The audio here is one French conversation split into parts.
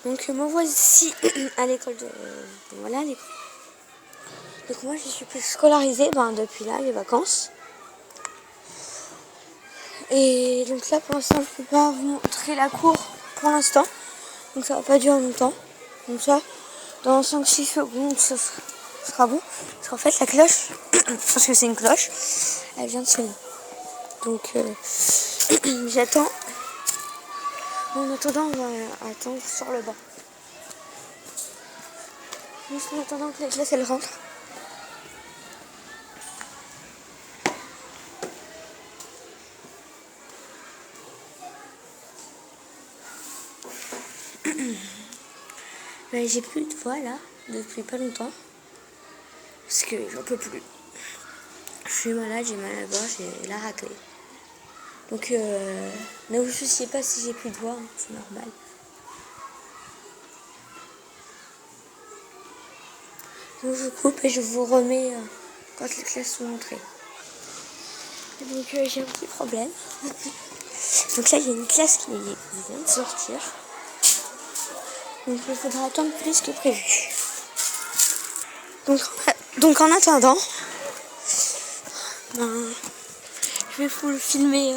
Donc me voici à l'école de... voilà l'école. Donc moi je suis plus scolarisée depuis là, les vacances. Et donc là pour l'instant je ne peux pas vous montrer la cour pour l'instant. Donc ça va pas durer longtemps. Donc ça, dans 5-6 secondes ça sera bon. Parce qu'en fait la cloche, parce que c'est une cloche, elle vient de sonner. Donc j'attends. En attendant on va attendre sur le banc. Juste en attendant que la classe elle rentre. J'ai plus de voix là, depuis pas longtemps. Parce que j'en peux plus. Je suis malade, j'ai mal à la gorge et la raclée. Donc ne vous souciez pas si j'ai plus de voix, hein, c'est normal. Donc je coupe et je vous remets quand les classes sont entrées. Donc j'ai un petit problème. Donc là il y a une classe qui vient de sortir. Donc il faudra attendre plus que prévu. Donc en attendant, je vais vous filmer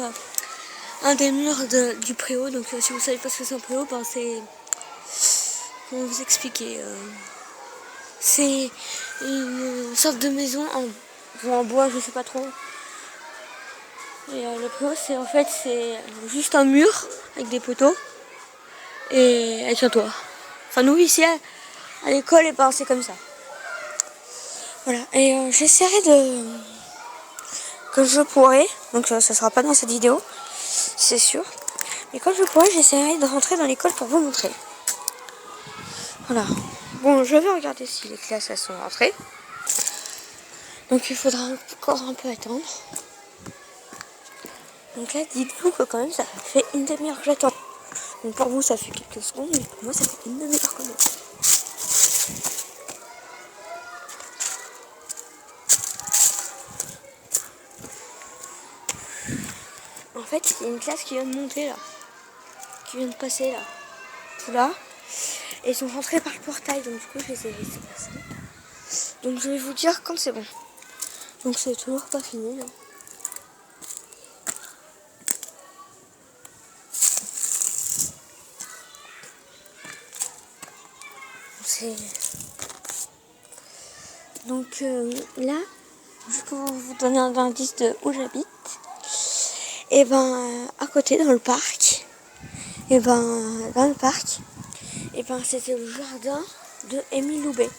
un des murs du préau. Donc si vous savez pas ce que c'est un préau, c'est... Comment vous expliquer c'est une sorte de maison en bois, je sais pas trop. Et le préau, c'est juste un mur avec des poteaux et avec un toit. Enfin nous ici à l'école, c'est comme ça. Voilà. Et j'essaierai que je pourrai, donc ça sera pas dans cette vidéo, c'est sûr. Mais quand je pourrai, j'essaierai de rentrer dans l'école pour vous montrer. Voilà. Bon, je vais regarder si les classes elles sont rentrées. Donc il faudra encore un peu attendre. Donc là, dites-vous que quand même ça fait une demi-heure que j'attends. Donc pour vous ça fait quelques secondes, mais pour moi ça fait une demi-heure quand même. En fait, il y a une classe qui vient de monter là. Qui vient de passer là. Tout là. Et ils sont rentrés par le portail, donc du coup je les ai laissés passer. Donc je vais vous dire quand c'est bon. Donc c'est toujours pas fini là. Donc là, juste pour vous donner un indice de où j'habite, et à côté dans le parc, c'était le jardin de Émile Loubet.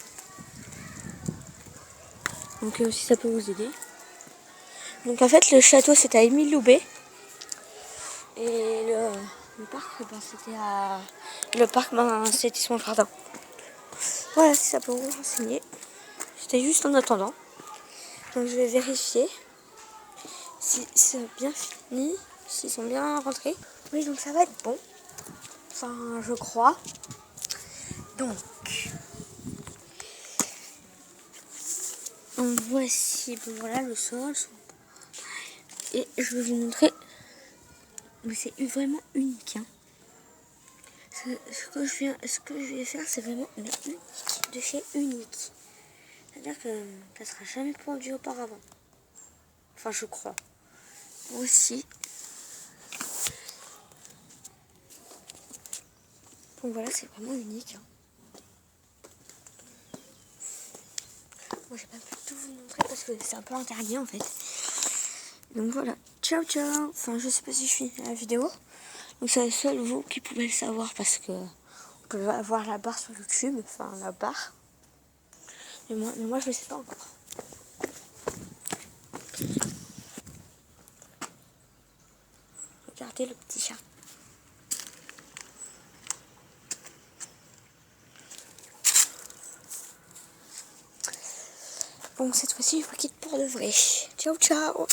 Donc si ça peut vous aider. Donc en fait le château c'était à Émile Loubet. Et le parc, c'était son jardin. Voilà, si ça peut vous renseigner. C'était juste en attendant. Donc je vais vérifier si c'est bien fini, s'ils sont bien rentrés. Oui, donc ça va être bon. Enfin, je crois. Donc voici, voilà le sol. Et je vais vous montrer. Mais c'est vraiment unique. Hein. Ce que je vais faire, c'est vraiment unique de chez unique. C'est-à-dire que ça ne sera jamais pondu auparavant. Enfin, je crois. Aussi. Donc voilà, c'est vraiment unique. Hein. Moi, j'ai pas pu tout vous montrer parce que c'est un peu interdit en fait. Donc voilà. Ciao, ciao. Enfin, je sais pas si je finis la vidéo. Donc c'est seul vous qui pouvez le savoir parce que on peut avoir la barre sur YouTube. Enfin, la barre. Mais moi je ne sais pas encore. Regardez le petit chat. Bon, cette fois-ci, je vous quitte pour de vrai. Ciao, ciao.